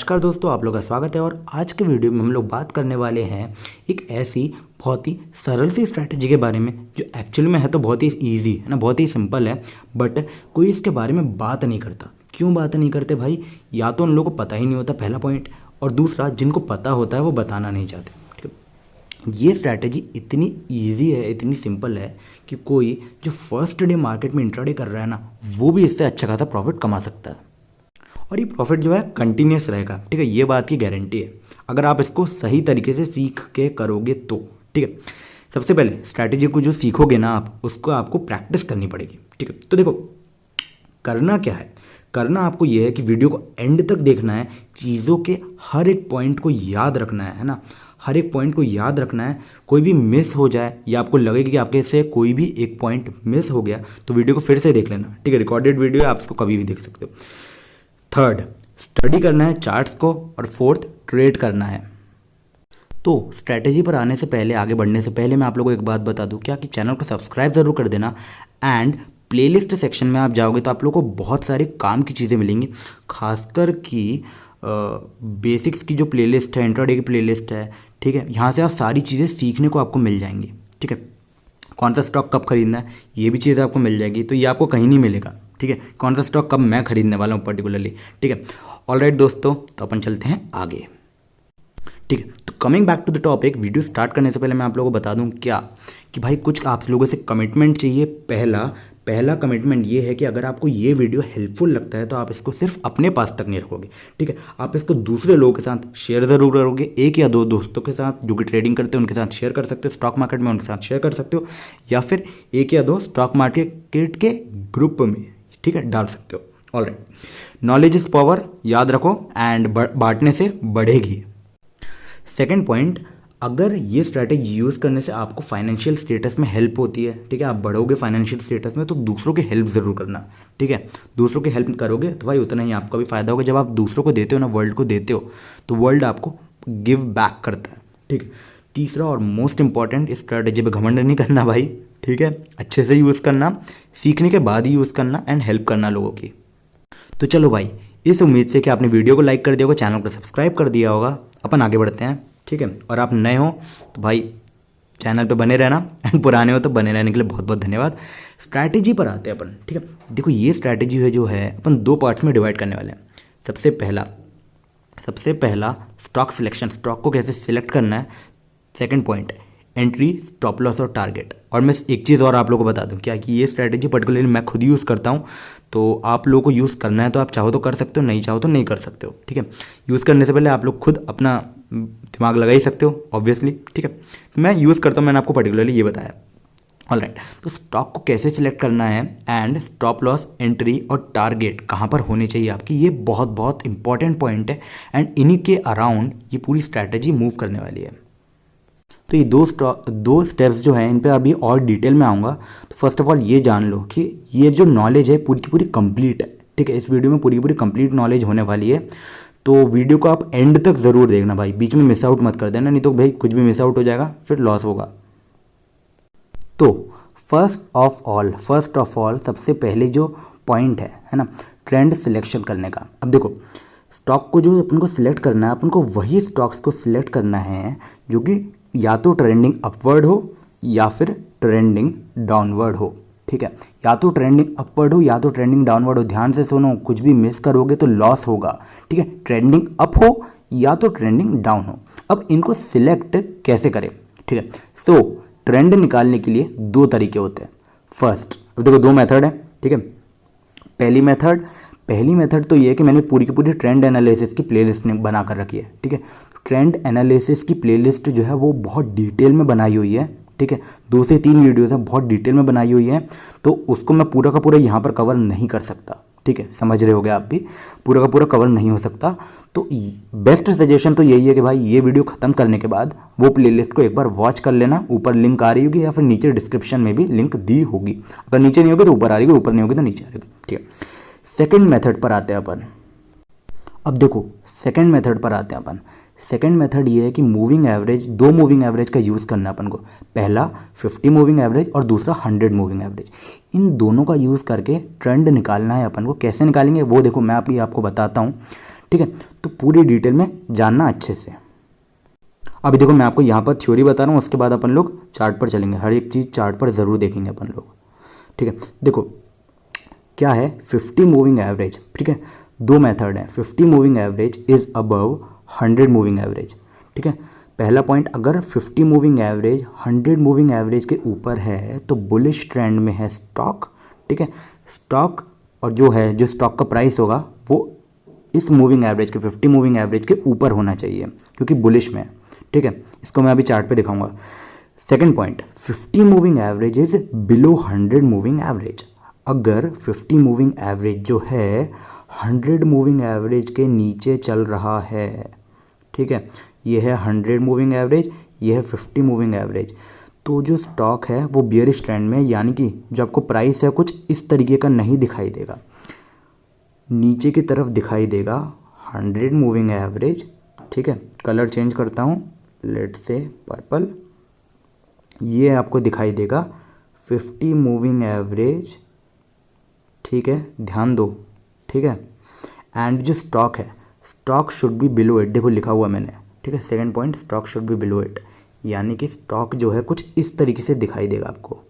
नमस्कार दोस्तों, आप लोग का स्वागत है। और आज के वीडियो में हम लोग बात करने वाले हैं एक ऐसी बहुत ही सरल सी स्ट्रैटेजी के बारे में जो एक्चुअल में है तो बहुत ही इजी है ना, बहुत ही सिंपल है, बट कोई इसके बारे में बात नहीं करता। क्यों बात नहीं करते भाई? या तो उन लोगों को पता ही नहीं होता, पहला पॉइंट, और दूसरा जिनको पता होता है वो बताना नहीं चाहते। ठीक है, ये स्ट्रैटेजी इतनी ईजी है, इतनी सिंपल है कि कोई जो फर्स्ट डे मार्केट में इंट्राडे कर रहा है ना, वो भी इससे अच्छा खासा प्रॉफिट कमा सकता है। और ये प्रॉफिट जो है कंटिन्यूस रहेगा। ठीक है, ये बात की गारंटी है अगर आप इसको सही तरीके से सीख के करोगे तो। ठीक है, सबसे पहले स्ट्रैटेजी को जो सीखोगे ना आप, उसको आपको प्रैक्टिस करनी पड़ेगी। ठीक है, तो देखो करना क्या है, करना आपको ये है कि वीडियो को एंड तक देखना है, चीज़ों के हर एक पॉइंट को याद रखना है ना, हर एक पॉइंट को याद रखना है। कोई भी मिस हो जाए या आपको लगे कि आपके से कोई भी एक पॉइंट मिस हो गया तो वीडियो को फिर से देख लेना। ठीक है, रिकॉर्डेड वीडियो है, आप इसको कभी भी देख सकते हो। थर्ड, स्टडी करना है चार्ट्स को, और फोर्थ, ट्रेड करना है। तो स्ट्रैटेजी पर आने से पहले, आगे बढ़ने से पहले मैं आप लोगों को एक बात बता दूं क्या कि चैनल को सब्सक्राइब ज़रूर कर देना। एंड प्लेलिस्ट सेक्शन में आप जाओगे तो आप लोगों को बहुत सारे काम की चीज़ें मिलेंगी, खासकर कि बेसिक्स की जो प्लेलिस्ट है, इंट्राडे की प्लेलिस्ट है। ठीक है, यहाँ से आप सारी चीज़ें सीखने को आपको मिल जाएंगी। ठीक है, कौन सा स्टॉक कब खरीदना है ये भी चीज़ आपको मिल जाएगी, तो ये आपको कहीं नहीं मिलेगा। ठीक है, कौन सा स्टॉक कब मैं खरीदने वाला हूँ पर्टिकुलरली। ठीक है, ऑलराइट दोस्तों, तो अपन चलते हैं आगे। ठीक है, तो coming back to the topic, video start करने से पहले मैं आप लोगों को बता दूं क्या कि भाई कुछ आप लोगों से कमिटमेंट चाहिए। पहला कमिटमेंट ये है कि अगर आपको ये वीडियो हेल्पफुल लगता है तो आप इसको सिर्फ अपने पास तक नहीं रखोगे। ठीक है, आप इसको दूसरे लोगों के साथ शेयर ज़रूर करोगे, एक या दो दोस्तों के साथ जो कि ट्रेडिंग करते हैं उनके साथ शेयर कर सकते हो, स्टॉक मार्केट में उनके साथ शेयर कर सकते हो, या फिर एक या दो स्टॉक मार्केट के ग्रुप में, ठीक है, डाल सकते हो। ऑलराइट, नॉलेज इज पावर, याद रखो, एंड बांटने से बढ़ेगी। सेकेंड पॉइंट, अगर ये स्ट्रैटेजी यूज़ करने से आपको फाइनेंशियल स्टेटस में हेल्प होती है, ठीक है, आप बढ़ोगे फाइनेंशियल स्टेटस में, तो दूसरों की हेल्प ज़रूर करना। ठीक है, दूसरों की हेल्प करोगे तो भाई उतना ही आपका भी फ़ायदा होगा। जब आप दूसरों को देते हो ना, वर्ल्ड को देते हो, तो वर्ल्ड आपको गिव बैक करता है। ठीक है, तीसरा और मोस्ट इंपॉर्टेंट, इस स्ट्रैटेजी पे घमंड नहीं करना भाई। ठीक है, अच्छे से यूज़ करना, सीखने के बाद ही यूज़ करना, एंड हेल्प करना लोगों की। तो चलो भाई, इस उम्मीद से कि आपने वीडियो को लाइक कर दिया होगा, चैनल को सब्सक्राइब कर दिया होगा, अपन आगे बढ़ते हैं। ठीक है, और आप नए हो तो भाई चैनल पे बने रहना, एंड पुराने हो तो बने रहने के लिए बहुत बहुत धन्यवाद। स्ट्रैटेजी पर आते हैं अपन। ठीक है, देखो ये स्ट्रैटेजी है जो है अपन दो पार्ट्स में डिवाइड करने वाले हैं। सबसे पहला स्टॉक सिलेक्शन, स्टॉक को कैसे सिलेक्ट करना है। Second point, entry, stop loss और टारगेट। और मैं एक चीज़ और आप लोगों को बता दूं क्या कि ये स्ट्रैटेजी पर्टिकुलरली मैं खुद यूज़ करता हूं, तो आप लोगों को यूज़ करना है तो आप चाहो तो कर सकते हो, नहीं चाहो तो नहीं कर सकते हो। ठीक है, यूज़ करने से पहले आप लोग खुद अपना दिमाग लगा ही सकते हो ऑब्वियसली। ठीक है, तो मैं यूज़ करता हूँ, मैंने आपको पर्टिकुलरली ये बताया। ऑलराइट, तो स्टॉक को कैसे सिलेक्ट करना है, एंड स्टॉप लॉस, एंट्री और टारगेट कहाँ पर होने चाहिए आपकी, ये बहुत बहुत इंपॉर्टेंट पॉइंट है। एंड इन्हीं के अराउंड ये पूरी स्ट्रैटेजी मूव करने वाली है। तो ये दो स्टेप्स जो हैं इन पे अभी और डिटेल में आऊँगा। तो फर्स्ट ऑफ ऑल ये जान लो कि ये जो नॉलेज है पूरी की पूरी कंप्लीट है। ठीक है, इस वीडियो में पूरी की पूरी कंप्लीट नॉलेज होने वाली है, तो वीडियो को आप एंड तक ज़रूर देखना भाई, बीच में मिस आउट मत कर देना, नहीं तो भाई कुछ भी मिस आउट हो जाएगा, फिर लॉस होगा। तो फर्स्ट ऑफ ऑल सबसे पहले जो पॉइंट है ना, ट्रेंड सिलेक्शन करने का। अब देखो, स्टॉक को जो अपन को सिलेक्ट करना है, अपन को वही स्टॉक्स को सिलेक्ट करना है जो कि या तो ट्रेंडिंग अपवर्ड हो या फिर ट्रेंडिंग डाउनवर्ड हो। ठीक है, या तो ट्रेंडिंग अपवर्ड हो या तो ट्रेंडिंग डाउनवर्ड हो। ध्यान से सुनो, कुछ भी मिस करोगे तो लॉस होगा। ठीक है, ट्रेंडिंग अप हो या तो ट्रेंडिंग डाउन हो। अब इनको सिलेक्ट कैसे करें? ठीक है, सो ट्रेंड निकालने के लिए दो तरीके होते हैं। फर्स्ट, अब देखो दो मेथड है। ठीक है, पहली मेथड तो ये है कि मैंने पूरी की पूरी ट्रेंड एनालिसिस की प्लेलिस्ट बना कर रखी है। ठीक है, ट्रेंड एनालिसिस की प्लेलिस्ट जो है वो बहुत डिटेल में बनाई हुई है। ठीक है, 2 से 3 वीडियोस है, बहुत डिटेल में बनाई हुई है, तो उसको मैं पूरा का पूरा यहाँ पर कवर नहीं कर सकता। ठीक है, समझ रहे होगे आप भी, पूरा का पूरा कवर नहीं हो सकता। तो बेस्ट सजेशन तो यही है कि भाई ये वीडियो ख़त्म करने के बाद वो प्लेलिस्ट को एक बार वॉच कर लेना। ऊपर लिंक आ रही होगी या फिर नीचे डिस्क्रिप्शन में भी लिंक दी होगी। अगर नीचे नहीं होगी तो ऊपर आ रही होगी, ऊपर नहीं होगी तो नीचे आ रही होगी। ठीक है, सेकेंड मेथड पर आते हैं अपन। अब देखो सेकेंड मेथड पर आते हैं अपन। सेकेंड मेथड ये है कि मूविंग एवरेज, दो मूविंग एवरेज का यूज़ करना है अपन को। पहला 50 मूविंग एवरेज और दूसरा 100 मूविंग एवरेज। इन दोनों का यूज़ करके ट्रेंड निकालना है अपन को। कैसे निकालेंगे वो देखो मैं आपको बताता हूँ। ठीक है, तो पूरी डिटेल में जानना अच्छे से। अभी देखो मैं आपको यहाँ पर थ्योरी बता रहा हूँ, उसके बाद अपन लोग चार्ट पर चलेंगे, हर एक चीज़ चार्ट पर ज़रूर देखेंगे अपन लोग। ठीक है, देखो क्या है 50 मूविंग एवरेज। ठीक है, दो मेथड है, 50 moving average is above 100 moving average. ठीक है, पहला पॉइंट, अगर 50 मूविंग एवरेज 100 मूविंग एवरेज के ऊपर है तो बुलिश ट्रेंड में है स्टॉक। ठीक है, स्टॉक और जो स्टॉक का प्राइस होगा वो इस मूविंग एवरेज के 50 मूविंग एवरेज के ऊपर होना चाहिए क्योंकि बुलिश में है। ठीक है, इसको मैं अभी चार्ट पे दिखाऊंगा। Second point, 50 moving average is below 100 moving average. अगर 50 मूविंग एवरेज जो है 100 मूविंग एवरेज के नीचे चल रहा है, ठीक है, ये है 100 मूविंग एवरेज, ये है 50 मूविंग एवरेज, तो जो स्टॉक है वो बियरिश ट्रेंड में, यानी कि जो आपको प्राइस है कुछ इस तरीके का नहीं दिखाई देगा, नीचे की तरफ दिखाई देगा 100 मूविंग एवरेज। ठीक है, कलर चेंज करता हूँ, लेट्स से पर्पल, ये आपको दिखाई देगा 50 मूविंग एवरेज। ठीक है, ध्यान दो। ठीक है, एंड जो स्टॉक है, stock should be below it, देखो लिखा हुआ मैंने। ठीक है, second point, stock should be below it, यानी कि स्टॉक जो है कुछ इस तरीके से दिखाई देगा आपको।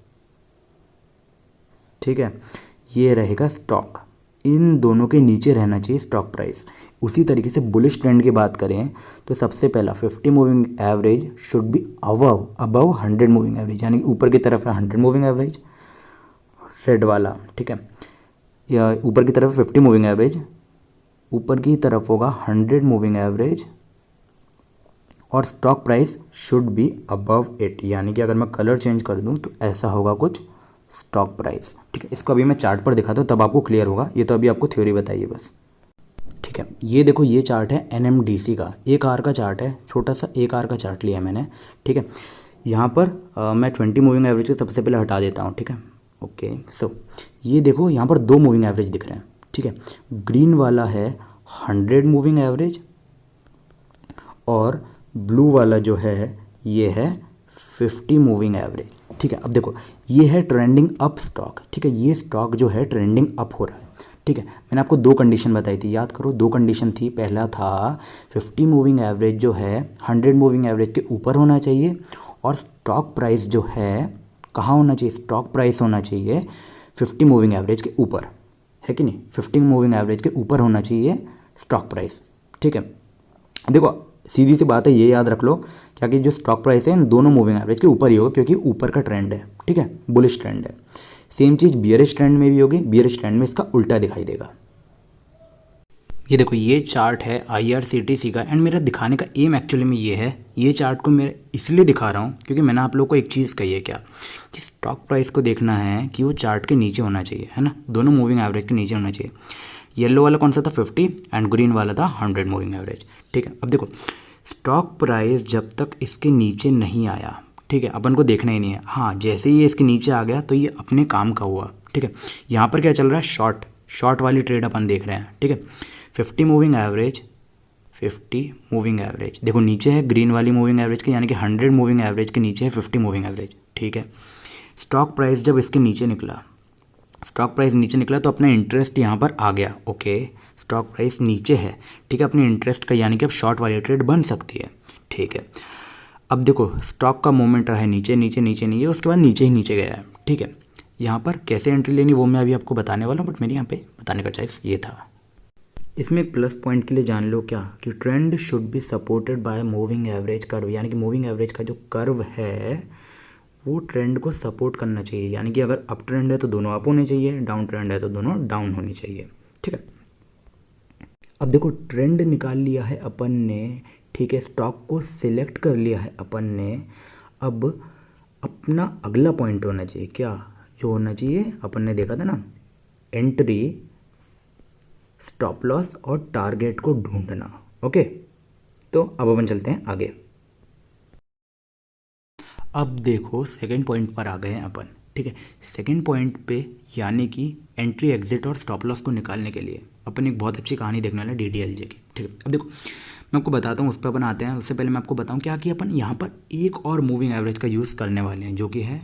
ठीक है, ये रहेगा स्टॉक, इन दोनों के नीचे रहना चाहिए स्टॉक प्राइस। उसी तरीके से बुलिश ट्रेंड की बात करें तो सबसे पहला 50 moving average should be above 100 moving average, यानी कि ऊपर की तरफ है 100 मूविंग एवरेज, रेड वाला। ठीक है, या ऊपर की तरफ 50 मूविंग एवरेज, ऊपर की तरफ होगा 100 मूविंग एवरेज, और stock price should be above it, यानी कि अगर मैं कलर चेंज कर दूं तो ऐसा होगा कुछ स्टॉक प्राइस। ठीक है, इसको अभी मैं चार्ट पर दिखाता हूँ तब आपको क्लियर होगा, ये तो अभी आपको थ्योरी बताइए बस। ठीक है, ये देखो ये चार्ट है NMDC का, एक आर का चार्ट है, छोटा सा एक आर का चार्ट लिया है मैंने। ठीक है, यहाँ पर मैं 20 मूविंग एवरेज को सबसे पहले हटा देता हूँ। ठीक है, ओके, सो ये देखो यहाँ पर दो मूविंग एवरेज दिख रहे हैं। ठीक है, ग्रीन वाला है 100 मूविंग एवरेज और ब्लू वाला जो है ये है 50 मूविंग एवरेज। ठीक है, अब देखो ये है ट्रेंडिंग अप स्टॉक। ठीक है, ये स्टॉक जो है ट्रेंडिंग अप हो रहा है। ठीक है, मैंने आपको दो कंडीशन बताई थी, याद करो, दो कंडीशन थी। पहला था 50 मूविंग एवरेज जो है 100 मूविंग एवरेज के ऊपर होना चाहिए, और स्टॉक प्राइस जो है कहाँ होना चाहिए, स्टॉक प्राइस होना चाहिए 50 मूविंग एवरेज के ऊपर, है कि नहीं, 50 मूविंग एवरेज के ऊपर होना चाहिए स्टॉक प्राइस। ठीक है, देखो सीधी सी बात है, ये याद रख लो क्या कि जो स्टॉक प्राइस है इन दोनों मूविंग एवरेज के ऊपर ही होगा क्योंकि ऊपर का ट्रेंड है। ठीक है, बुलिश ट्रेंड है। सेम चीज़ बियरिश ट्रेंड में भी होगी, बियरिश ट्रेंड में इसका उल्टा दिखाई देगा। ये देखो ये चार्ट है IRCTC का, एंड मेरा दिखाने का एम एक्चुअली में ये है, ये चार्ट को मैं इसलिए दिखा रहा हूँ क्योंकि मैंने आप लोग को एक चीज़ कही है क्या, कि स्टॉक प्राइस को देखना है कि वो चार्ट के नीचे होना चाहिए, है ना, दोनों मूविंग एवरेज के नीचे होना चाहिए। येलो वाला कौन सा था 50 एंड ग्रीन वाला था 100 मूविंग एवरेज। ठीक है, अब देखो स्टॉक प्राइस जब तक इसके नीचे नहीं आया, ठीक है, अपन को देखना ही नहीं है। हाँ, जैसे ही ये इसके नीचे आ गया तो ये अपने काम का हुआ। ठीक है, यहाँ पर क्या चल रहा है, शॉर्ट वाली ट्रेड अपन देख रहे हैं। ठीक है, 50 मूविंग एवरेज, 50 मूविंग एवरेज देखो नीचे है ग्रीन वाली मूविंग एवरेज के, यानी कि 100 मूविंग एवरेज के नीचे है 50 मूविंग एवरेज। ठीक है, स्टॉक प्राइस जब इसके नीचे निकला, स्टॉक प्राइस नीचे निकला तो अपना इंटरेस्ट यहाँ पर आ गया। ओके, स्टॉक प्राइस नीचे है, ठीक है, अपने इंटरेस्ट का, यानी कि अब शॉर्ट वाली ट्रेड बन सकती है। ठीक है, अब देखो स्टॉक का मूवमेंट रहा है नीचे नीचे नीचे नीचे, उसके बाद नीचे ही नीचे गया है। ठीक है, यहाँ पर कैसे एंट्री लेनी वो मैं अभी आपको बताने वाला हूँ, बट मेरे यहाँ पे बताने का चॉइस ये था। इसमें एक प्लस पॉइंट के लिए जान लो क्या, कि trend should be supported by moving average curve, यानी कि मूविंग एवरेज का जो कर्व है वो ट्रेंड को सपोर्ट करना चाहिए, यानी कि अगर अप ट्रेंड है तो दोनों अप होने चाहिए, डाउन ट्रेंड है तो दोनों डाउन होनी चाहिए। ठीक है, अब देखो ट्रेंड निकाल लिया है अपन ने, ठीक है, स्टॉक को सिलेक्ट कर लिया है अपन ने। अब अपना अगला पॉइंट होना चाहिए क्या, जो होना चाहिए अपन ने देखा था ना, एंट्री, स्टॉप लॉस और टारगेट को ढूंढना। ओके, तो अब अपन चलते हैं आगे। अब देखो सेकंड पॉइंट पर आ गए हैं अपन। ठीक है, सेकंड पॉइंट पे यानी कि एंट्री, एग्जिट और स्टॉप लॉस को निकालने के लिए अपन एक बहुत अच्छी कहानी देखने वाले DDLJ की। ठीक है, अब देखो मैं आपको बताता हूँ, उस पर अपन आते हैं। उससे पहले मैं आपको बताऊँ क्या कि अपन यहाँ पर एक और मूविंग एवरेज का यूज़ करने वाले हैं, जो कि है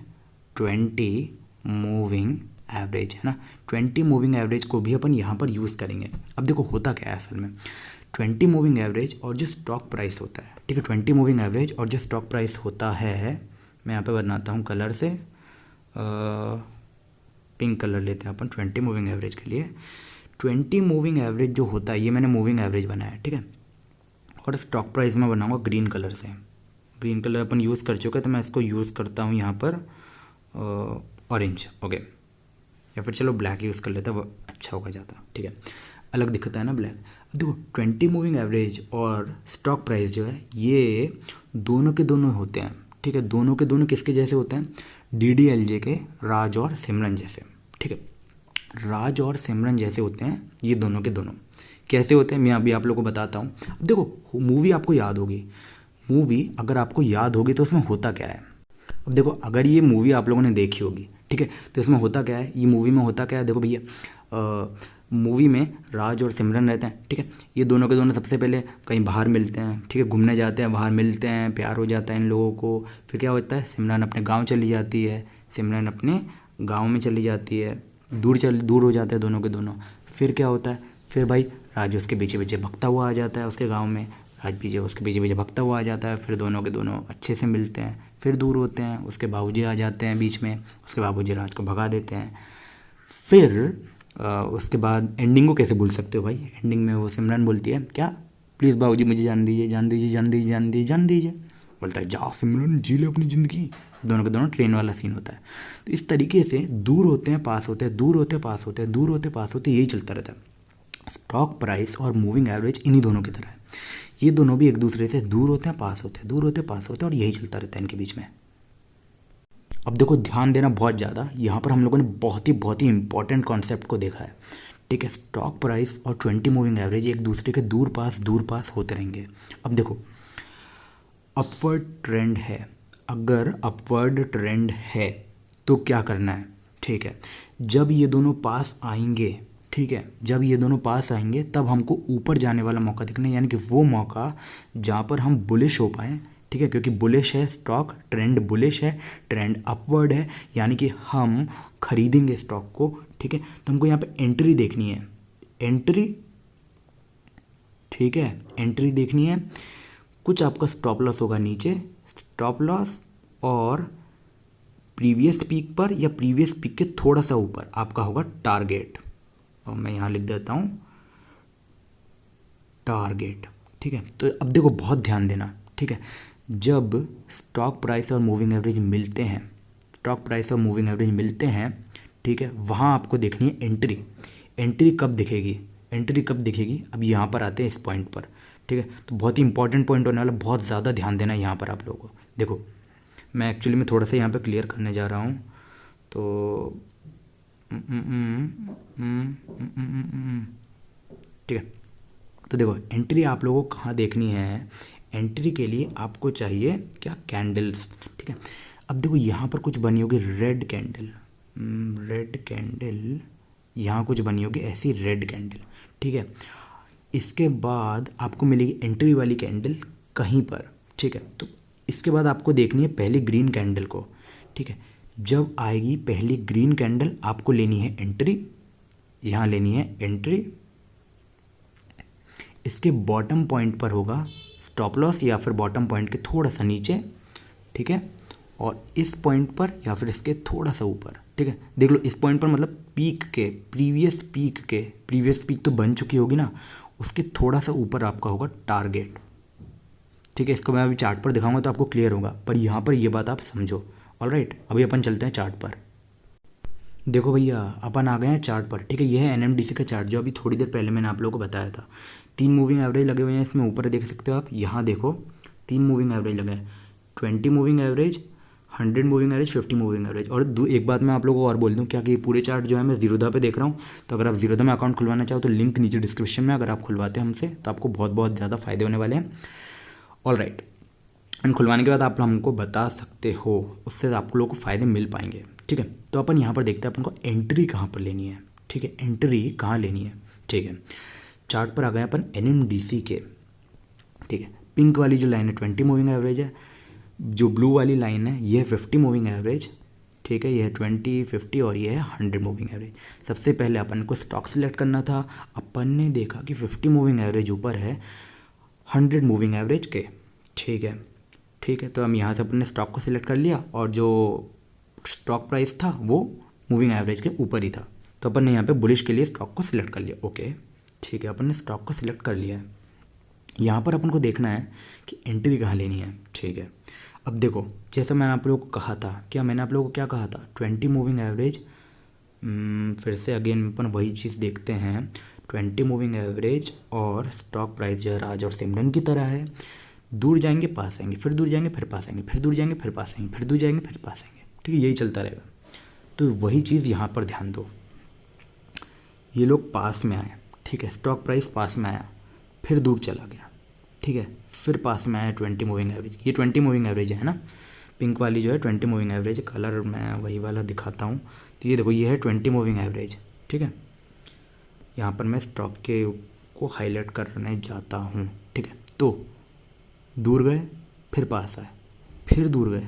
20 मूविंग एवरेज, है ना। 20 मूविंग एवरेज को भी अपन यहाँ पर यूज़ करेंगे। अब देखो होता क्या है असल में, 20 मूविंग एवरेज और जो स्टॉक प्राइस होता है, ठीक है, 20 मूविंग एवरेज और जो स्टॉक प्राइस होता है, मैं यहाँ पे बनाता हूँ कलर से, पिंक कलर लेते हैं अपन 20 मूविंग एवरेज के लिए। 20 मूविंग एवरेज जो होता है, ये मैंने मूविंग एवरेज बनाया है, ठीक है, और स्टॉक प्राइस मैं बनाऊंगा ग्रीन कलर से। ग्रीन कलर अपन यूज़ कर चुके हैं तो मैं इसको यूज़ करता हूँ यहाँ पर ऑरेंज, ओके, या फिर चलो ब्लैक यूज़ कर लेता है, वो अच्छा होगा ज़्यादा, ठीक है, अलग दिखता है ना ब्लैक। देखो 20 मूविंग एवरेज और स्टॉक प्राइस जो है ये दोनों के दोनों होते हैं, ठीक है, दोनों के दोनों किसके जैसे होते हैं, DDLJ के राज और सिमरन जैसे, ठीक है, राज और सिमरन जैसे होते हैं ये दोनों के दोनों। कैसे होते हैं मैं अभी आप लोगों को बताता हूँ। अब देखो मूवी आपको याद होगी, मूवी अगर आपको याद होगी तो उसमें होता क्या है। अब देखो अगर ये मूवी आप लोगों ने देखी होगी, ठीक है, तो इसमें होता क्या है, ये मूवी में होता क्या है, देखो भैया मूवी में राज और सिमरन रहते हैं, ठीक है, ये दोनों के दोनों सबसे पहले कहीं बाहर मिलते हैं, ठीक है, घूमने जाते हैं, बाहर मिलते हैं, प्यार हो जाता है इन लोगों को। फिर क्या होता है, सिमरन अपने गांव चली जाती है, सिमरन अपने गांव में चली जाती है, दूर हो जाते हैं दोनों के दोनों। फिर क्या होता है, फिर भाई राज उसके पीछे पीछे भगता हुआ आ जाता है उसके गाँव में, राज पीछे उसके पीछे पीछे भगता हुआ आ जाता है। फिर दोनों के दोनों अच्छे से मिलते हैं, फिर दूर होते हैं, उसके बाबूजी आ जाते हैं बीच में, उसके बाबूजी राज को भगा देते हैं। फिर उसके बाद एंडिंग को कैसे भूल सकते हो भाई, एंडिंग में वो सिमरन बोलती है क्या, प्लीज़ बाबूजी मुझे जान दीजिए, जान दीजिए, जान दीजिए, जान दीजिए, जान दीजिए, बोलता है जा सिमरन जी ले अपनी ज़िंदगी। दोनों के दोनों ट्रेन वाला सीन होता है। तो इस तरीके से दूर होते हैं, पास होते हैं, दूर होते हैं, पास होते हैं, दूर होते पास होते, यही चलता रहता है। स्टॉक प्राइस और मूविंग एवरेज इन्हीं दोनों की तरह है, ये दोनों भी एक दूसरे से दूर होते हैं, पास होते हैं, दूर होते हैं, पास होते हैं, और यही चलता रहता है इनके बीच में। अब देखो ध्यान देना बहुत ज़्यादा, यहाँ पर हम लोगों ने बहुत ही इंपॉर्टेंट कॉन्सेप्ट को देखा है, ठीक है, स्टॉक प्राइस और 20 मूविंग एवरेज एक दूसरे के दूर पास होते रहेंगे। अब देखो अपवर्ड ट्रेंड है, अगर अपवर्ड ट्रेंड है तो क्या करना है, ठीक है, जब ये दोनों पास आएंगे, ठीक है, जब ये दोनों पास आएंगे तब हमको ऊपर जाने वाला मौका दिखना है, यानी कि वो मौका जहाँ पर हम बुलिश हो पाएँ, ठीक है, क्योंकि बुलिश है स्टॉक, ट्रेंड बुलिश है, ट्रेंड अपवर्ड है, यानी कि हम खरीदेंगे स्टॉक को, ठीक है, तो हमको यहाँ पे एंट्री देखनी है, एंट्री, ठीक है, एंट्री देखनी है। कुछ आपका स्टॉप लॉस होगा नीचे, स्टॉप लॉस, और प्रीवियस पीक पर या प्रीवियस पीक के थोड़ा सा ऊपर आपका होगा टारगेट, और मैं यहाँ लिख देता हूँ टारगेट, ठीक है। तो अब देखो बहुत ध्यान देना, ठीक है, जब स्टॉक प्राइस और मूविंग एवरेज मिलते हैं, स्टॉक प्राइस और मूविंग एवरेज मिलते हैं, ठीक है, वहाँ आपको देखनी है एंट्री। एंट्री कब दिखेगी, एंट्री कब दिखेगी, अब यहाँ पर आते हैं इस पॉइंट पर, ठीक है, तो बहुत ही इंपॉर्टेंट पॉइंट होने वाला, बहुत ज़्यादा ध्यान देना है यहाँ पर आप लोगों को। देखो मैं एक्चुअली में थोड़ा सा यहाँ पे क्लियर करने जा रहा हूँ, तो ठीक है, तो देखो एंट्री आप लोगों को कहाँ देखनी है, एंट्री के लिए आपको चाहिए क्या, कैंडल्स, ठीक है। अब देखो यहाँ पर कुछ बनी होगी रेड कैंडल, रेड कैंडल, यहाँ कुछ बनी होगी ऐसी रेड कैंडल, ठीक है। इसके बाद आपको मिलेगी एंट्री वाली कैंडल कहीं पर, ठीक है, तो इसके बाद आपको देखनी है पहली ग्रीन कैंडल को, ठीक है, जब आएगी पहली ग्रीन कैंडल आपको लेनी है एंट्री, यहाँ लेनी है एंट्री, इसके बॉटम पॉइंट पर होगा स्टॉप लॉस या फिर बॉटम पॉइंट के थोड़ा सा नीचे, ठीक है, और इस पॉइंट पर या फिर इसके थोड़ा सा ऊपर, ठीक है, देख लो इस पॉइंट पर मतलब पीक के प्रीवियस पीक तो बन चुकी होगी ना, उसके थोड़ा सा ऊपर आपका होगा टारगेट, ठीक है। इसको मैं अभी चार्ट पर दिखाऊंगा तो आपको क्लियर होगा, पर यहाँ पर ये बात आप समझो, ऑलराइट। अभी अपन चलते हैं चार्ट पर। देखो भैया अपन आ गए हैं चार्ट पर, ठीक है, ये है NMDC का चार्ट जो अभी थोड़ी देर पहले मैंने आप लोगों को बताया था। 3 मूविंग एवरेज लगे हुए हैं इसमें, ऊपर देख सकते हो आप, यहाँ देखो 3 मूविंग एवरेज लगे हैं, 20 moving average, 100 moving average, 50 moving average. और एक बात मैं आप लोगों को और बोल दूँ क्या, कि ये पूरे चार्ट जो है मैं ज़ीरोधा पे देख रहा हूँ, तो अगर आप ज़ीरोधा में अकाउंट खुलवाना चाहो तो लिंक नीचे डिस्क्रिप्शन में, अगर आप खुलवाते हैं हमसे तो आपको बहुत ज़्यादा फायदे होने वाले हैं, ऑलराइट। एंड खुलवाने के बाद आप हमको बता सकते हो, उससे आप लोगों को फ़ायदे मिल पाएंगे, ठीक है। तो अपन यहाँ पर देखते हैं अपन को एंट्री कहाँ पर लेनी है, ठीक है, एंट्री कहाँ लेनी है, ठीक है। चार्ट पर आ गए अपन NMDC के, ठीक है, पिंक वाली जो लाइन है 20 मूविंग एवरेज है, जो ब्लू वाली लाइन है ये 50 मूविंग एवरेज, ठीक है, ये है 20, 50 और ये है 100 मूविंग एवरेज। सबसे पहले अपन को स्टॉक सिलेक्ट करना था। अपन ने देखा कि 50 मूविंग एवरेज ऊपर है 100 मूविंग एवरेज के। ठीक है, ठीक है, तो हम यहाँ से अपन ने स्टॉक को सिलेक्ट कर लिया और जो स्टॉक प्राइस था वो मूविंग एवरेज के ऊपर ही था, तो अपन ने यहाँ पे बुलिश के लिए स्टॉक को सिलेक्ट कर लिया। ओके, ठीक है, अपन ने स्टॉक को सिलेक्ट कर लिया है। यहाँ पर अपन को देखना है कि एंट्री कहाँ लेनी है। ठीक है, अब देखो जैसा मैंने आप लोगों को कहा था, क्या मैंने आप लोगों को क्या कहा था, 20 मूविंग एवरेज। फिर से अगेन अपन वही चीज़ देखते हैं, 20 मूविंग एवरेज और स्टॉक प्राइस जो है राज और सिमरन की तरह है, दूर जाएंगे पास आएंगे, फिर दूर जाएंगे फिर पास आएंगे, फिर दूर जाएंगे फिर पास आएंगे, फिर दूर जाएंगे फिर पास आएंगे। ठीक है, यही चलता रहेगा। तो वही चीज़ यहाँ पर ध्यान दो, ये लोग पास में आए, ठीक है, स्टॉक प्राइस पास में आया, फिर दूर चला गया, ठीक है, फिर पास में आया 20 मूविंग एवरेज। ये 20 मूविंग एवरेज है ना, पिंक वाली जो है 20 मूविंग एवरेज, कलर मैं वही वाला दिखाता हूँ। तो ये देखो ये है 20 मूविंग एवरेज। ठीक है, यहाँ पर मैं स्टॉक के को हाईलाइट करने जाता हूँ। ठीक है, तो दूर गए फिर पास आए, फिर दूर गए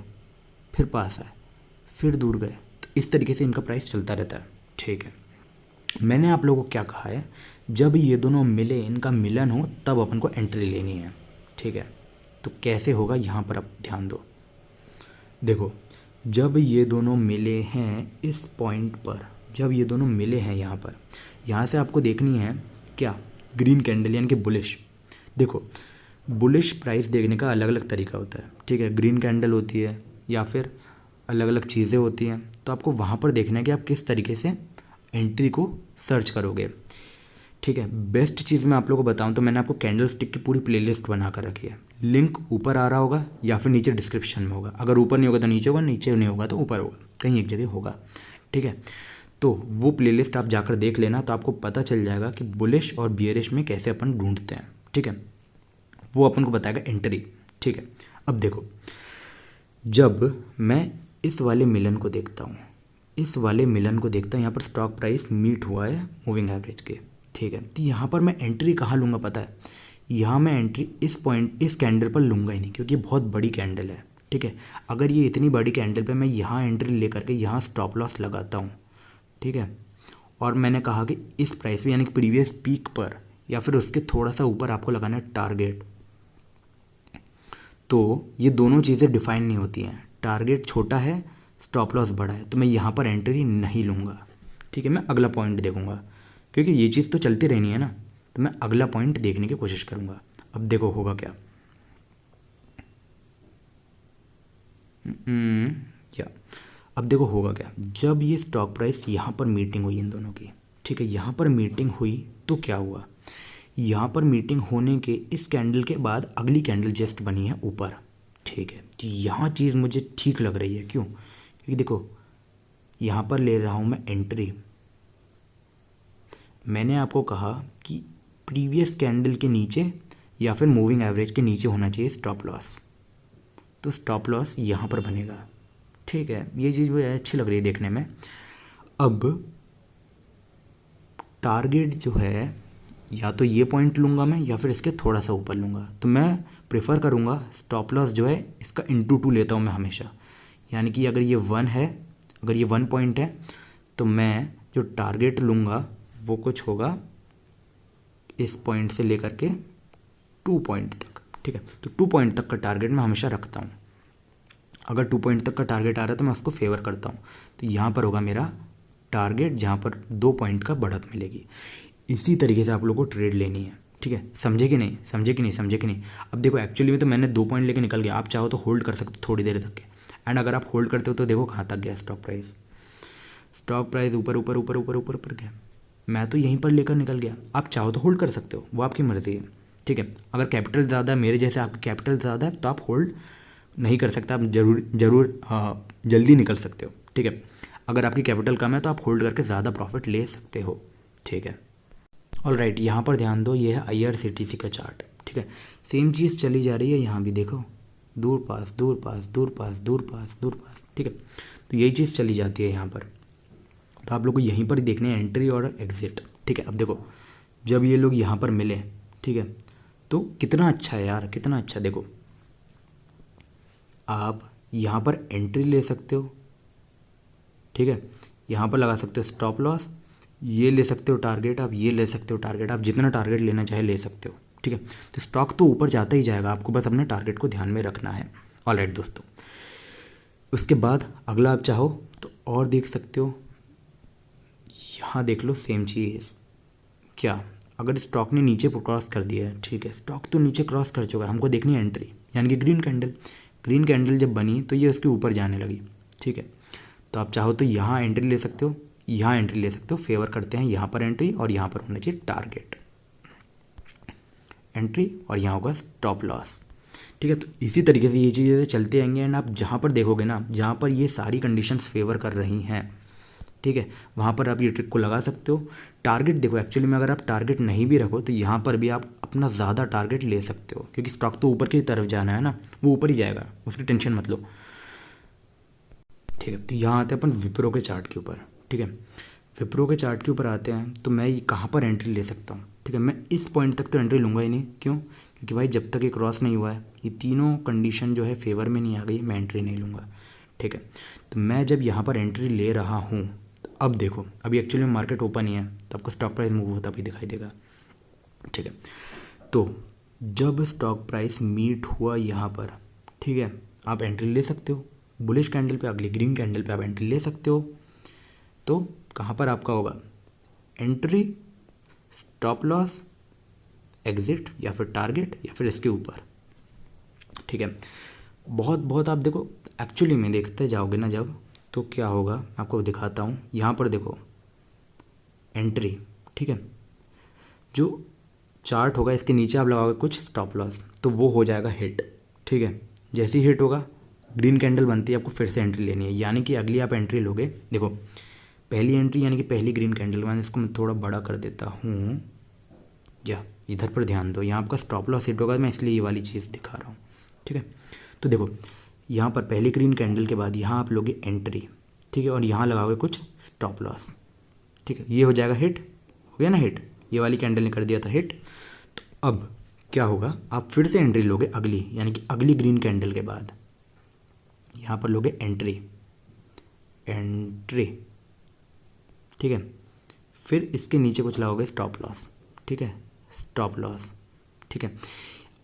फिर पास आए, फिर दूर गए, तो इस तरीके से इनका प्राइस चलता रहता है। ठीक है, मैंने आप लोगों को क्या कहा है, जब ये दोनों मिले, इनका मिलन हो, तब अपन को एंट्री लेनी है। ठीक है, तो कैसे होगा यहाँ पर आप ध्यान दो। देखो जब ये दोनों मिले हैं इस पॉइंट पर, जब ये दोनों मिले हैं यहाँ पर, यहाँ से आपको देखनी है क्या, ग्रीन कैंडल यानी कि बुलिश। देखो बुलिश प्राइस देखने का अलग अलग तरीका होता है। ठीक है, ग्रीन कैंडल होती है या फिर अलग अलग चीज़ें होती हैं, तो आपको वहाँ पर देखना है कि आप किस तरीके से एंट्री को सर्च करोगे। ठीक है, बेस्ट चीज़ मैं आप लोगों को बताऊं तो मैंने आपको कैंडल स्टिक की पूरी प्लेलिस्ट बना कर रखी है, लिंक ऊपर आ रहा होगा या फिर नीचे डिस्क्रिप्शन में होगा। अगर ऊपर नहीं होगा तो नीचे होगा, नीचे नहीं होगा तो ऊपर होगा, कहीं एक जगह होगा। ठीक है, तो वो प्लेलिस्ट आप जाकर देख लेना, तो आपको पता चल जाएगा कि बुलिश और बियरिश में कैसे अपन ढूंढते हैं। ठीक है, वो अपन को बताएगा एंट्री। ठीक है, अब देखो जब मैं इस वाले मिलन को देखता हूँ, इस वाले मिलन को देखता हूँ, यहाँ पर स्टॉक प्राइस मीट हुआ है मूविंग एवरेज के। ठीक है, तो यहाँ पर मैं एंट्री कहाँ लूँगा पता है, यहाँ मैं एंट्री इस पॉइंट, इस कैंडल पर लूँगा ही नहीं, क्योंकि ये बहुत बड़ी कैंडल है। ठीक है, अगर ये इतनी बड़ी कैंडल पे मैं यहाँ एंट्री लेकर के यहाँ स्टॉप लॉस लगाता हूँ, ठीक है, और मैंने कहा कि इस प्राइस पे यानी कि प्रीवियस पीक पर या फिर उसके थोड़ा सा ऊपर आपको लगाना है टारगेट, तो ये दोनों चीज़ें डिफाइन नहीं होती हैं। टारगेट छोटा है, स्टॉप लॉस बड़ा है, तो मैं यहाँ पर एंट्री नहीं लूँगा। ठीक है, मैं अगला पॉइंट देखूँगा, क्योंकि ये चीज़ तो चलती रहनी है ना, तो मैं अगला पॉइंट देखने की कोशिश करूँगा। अब देखो होगा क्या, या अब देखो होगा क्या, जब ये स्टॉक प्राइस यहाँ पर मीटिंग हुई इन दोनों की, ठीक है, यहाँ पर मीटिंग हुई तो क्या हुआ, यहाँ पर मीटिंग होने के इस कैंडल के बाद अगली कैंडल जस्ट बनी है ऊपर। ठीक है, तो यहाँ चीज़ मुझे ठीक लग रही है, क्यों, क्योंकि देखो यहाँ पर ले रहा हूँ मैं एंट्री। मैंने आपको कहा कि प्रीवियस कैंडल के नीचे या फिर मूविंग एवरेज के नीचे होना चाहिए स्टॉप लॉस, तो स्टॉप लॉस यहाँ पर बनेगा। ठीक है, ये चीज़ मुझे अच्छी लग रही है देखने में। अब टारगेट जो है या तो ये पॉइंट लूँगा मैं या फिर इसके थोड़ा सा ऊपर लूँगा, तो मैं प्रेफर करूँगा स्टॉप लॉस जो है इसका ×2 लेता हूँ मैं हमेशा, यानी कि अगर ये 1 है, अगर ये 1 पॉइंट है, तो मैं जो टारगेट लूँगा वो कुछ होगा इस पॉइंट से लेकर के 2 पॉइंट तक। ठीक है, तो 2 पॉइंट तक का टारगेट मैं हमेशा रखता हूँ। अगर 2 पॉइंट तक का टारगेट आ रहा है तो मैं उसको फेवर करता हूँ, तो यहाँ पर होगा मेरा टारगेट जहाँ पर 2 पॉइंट का बढ़त मिलेगी। इसी तरीके से आप लोगों को ट्रेड लेनी है। ठीक है, समझे कि नहीं, समझे कि नहीं, समझे कि नहीं। अब देखो एक्चुअली में तो मैंने 2 पॉइंट लेके निकल गया, आप चाहो तो होल्ड कर सकते हो थोड़ी देर तक के, एंड अगर आप होल्ड करते हो तो देखो कहाँ तक गया स्टॉक प्राइस, स्टॉक प्राइस ऊपर ऊपर ऊपर ऊपर ऊपर ऊपर गया, मैं तो यहीं पर लेकर निकल गया। आप चाहो तो होल्ड कर सकते हो, वो आपकी मर्ज़ी है। ठीक है, अगर कैपिटल ज़्यादा है, मेरे जैसे आपकी कैपिटल ज़्यादा है, तो आप होल्ड नहीं कर सकते, आप ज़रूर जल्दी निकल सकते हो। ठीक है, अगर आपकी कैपिटल कम है तो आप होल्ड करके ज़्यादा प्रॉफिट ले सकते हो। ठीक है, ऑलराइट, यहाँ पर ध्यान दो, ये है IRCTC का चार्ट। ठीक है, सेम चीज़ चली जा रही है यहाँ भी, देखो दूर पास दूर पास दूर पास दूर पास दूर पास। ठीक है, तो यही चीज़ चली जाती है यहाँ पर, तो आप लोग को यहीं पर देखने हैं एंट्री और एग्जिट। ठीक है, अब देखो जब ये लोग यहाँ पर मिले, ठीक है, तो कितना अच्छा है यार, कितना अच्छा। देखो आप यहाँ पर एंट्री ले सकते हो, ठीक है। यहाँ पर लगा सकते हो स्टॉप लॉस, ये ले सकते हो टारगेट, आप ये ले सकते हो टारगेट, आप जितना टारगेट लेना चाहे ले सकते हो, ठीक है। तो स्टॉक तो ऊपर जाता ही जाएगा, आपको बस अपने टारगेट को ध्यान में रखना है। ऑलराइट दोस्तों, उसके बाद अगला आप चाहो तो और देख सकते हो, यहाँ देख लो सेम चीज़। क्या अगर स्टॉक ने नीचे क्रॉस कर दिया है, ठीक है, स्टॉक तो नीचे क्रॉस कर चुका है, हमको देखनी है एंट्री, यानी कि ग्रीन कैंडल। ग्रीन कैंडल जब बनी तो ये उसके ऊपर जाने लगी, ठीक है। तो आप चाहो तो यहाँ एंट्री ले सकते हो, यहाँ एंट्री ले सकते हो, फेवर करते हैं यहाँ पर एंट्री, और यहाँ पर होना चाहिए टारगेट एंट्री, और यहाँ होगा स्टॉप लॉस, ठीक है। तो इसी तरीके से ये चीज़ें चलते आएंगे, एंड आप जहाँ पर देखोगे ना, जहाँ पर ये सारी कंडीशंस फेवर कर रही हैं, ठीक है, वहाँ पर आप ये ट्रिक को लगा सकते हो। टारगेट देखो, एक्चुअली में अगर आप टारगेट नहीं भी रखो तो यहाँ पर भी आप अपना ज़्यादा टारगेट ले सकते हो, क्योंकि स्टॉक तो ऊपर की तरफ जाना है ना, वो ऊपर ही जाएगा, उसकी टेंशन मत लो, ठीक है। तो यहाँ आते हैं अपन विप्रो के चार्ट के ऊपर, ठीक है। विप्रो के चार्ट के ऊपर आते हैं तो मैं ये कहाँ पर एंट्री ले सकता हूँ, ठीक है। मैं इस पॉइंट तक तो एंट्री लूँगा ही नहीं, क्यों? क्योंकि भाई जब तक ये क्रॉस नहीं हुआ है, ये तीनों कंडीशन जो है फेवर में नहीं आ गई, मैं एंट्री नहीं लूँगा, ठीक है। तो मैं जब यहाँ पर एंट्री ले रहा हूँ, तो अब देखो, अभी एक्चुअली में मार्केट ओपन ही है, तो आपको स्टॉक प्राइस मूव होता भी दिखाई देगा, ठीक है। तो जब स्टॉक प्राइस मीट हुआ यहाँ पर, ठीक है, आप एंट्री ले सकते हो। बुलिश कैंडल पे, अगली ग्रीन कैंडल पे आप एंट्री ले सकते हो। तो कहाँ पर आपका होगा एंट्री, स्टॉप लॉस, एग्जिट, या फिर टारगेट, या फिर इसके ऊपर, ठीक है। बहुत बहुत आप देखो, एक्चुअली में देखते जाओगे ना जब, तो क्या होगा मैं आपको दिखाता हूँ। यहाँ पर देखो एंट्री, ठीक है, जो चार्ट होगा इसके नीचे आप लगाओगे कुछ स्टॉप लॉस, तो वो हो जाएगा हिट, ठीक है। जैसे ही हिट होगा, ग्रीन कैंडल बनती है, आपको फिर से एंट्री लेनी है, यानी कि अगली आप एंट्री लोगे। देखो पहली एंट्री यानी कि पहली ग्रीन कैंडल, मैं इसको मैं थोड़ा बड़ा कर देता हूँ, या इधर पर ध्यान दो, यहाँ आपका स्टॉप लॉस हिट होगा, मैं इसलिए ये वाली चीज़ दिखा रहा हूँ, ठीक है। तो देखो यहाँ पर पहली ग्रीन कैंडल के बाद यहाँ आप लोगे एंट्री, ठीक है, और यहाँ लगाओगे कुछ स्टॉप लॉस, ठीक है, ये हो जाएगा हिट, हो गया ना हिट, ये वाली कैंडल ने कर दिया था हिट। तो अब क्या होगा, आप फिर से एंट्री लोगे अगली, यानी कि अगली ग्रीन कैंडल के बाद, यहाँ पर लोगे एंट्री, एंट्री, ठीक है, फिर इसके नीचे कुछ लगाओगे स्टॉप लॉस, ठीक है, स्टॉप लॉस, ठीक है।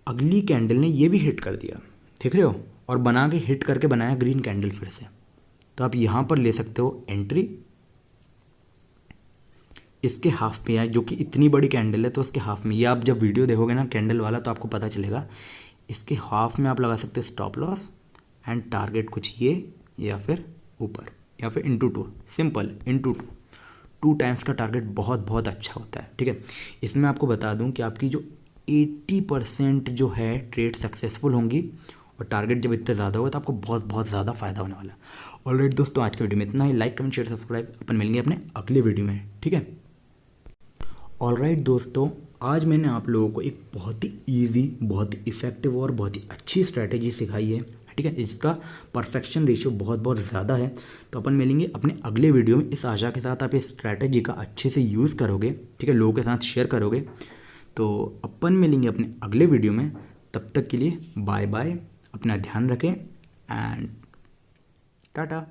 अगली कैंडल ने ये भी हिट कर दिया, देख रहे हो, और बना के हिट करके बनाया ग्रीन कैंडल फिर से, तो आप यहाँ पर ले सकते हो एंट्री, इसके हाफ में है, जो कि इतनी बड़ी कैंडल है तो उसके हाफ में, ये आप जब वीडियो देखोगे ना कैंडल वाला तो आपको पता चलेगा, इसके हाफ में आप लगा सकते हो स्टॉप लॉस एंड टारगेट कुछ ये, या फिर ऊपर, या फिर इंटू 2, सिंपल इंटू 2, 2 टाइम्स का टारगेट बहुत बहुत अच्छा होता है, ठीक है। इसमें आपको बता दूं कि आपकी जो 80% जो है ट्रेड सक्सेसफुल होंगी, और टारगेट जब इतना ज़्यादा होगा तो आपको बहुत बहुत ज़्यादा फायदा होने वाला है। ऑलराइट दोस्तों, आज के वीडियो में इतना ही। लाइक कमेंट शेयर सब्सक्राइब, अपन मिलेंगे अपने अगले वीडियो में, ठीक है। ऑलराइट दोस्तों, आज मैंने आप लोगों को एक बहुत ही ईजी, बहुत ही इफेक्टिव और बहुत ही अच्छी स्ट्रैटेजी सिखाई है, ठीक है। इसका परफेक्शन रेशियो बहुत बहुत ज़्यादा है। तो अपन मिलेंगे अपने अगले वीडियो में, इस आशा के साथ आप इस स्ट्रैटेजी का अच्छे से यूज़ करोगे, ठीक है, लोगों के साथ शेयर करोगे। तो अपन मिलेंगे अपने अगले वीडियो में, तब तक के लिए बाय बाय, अपना ध्यान रखें एंड टाटा।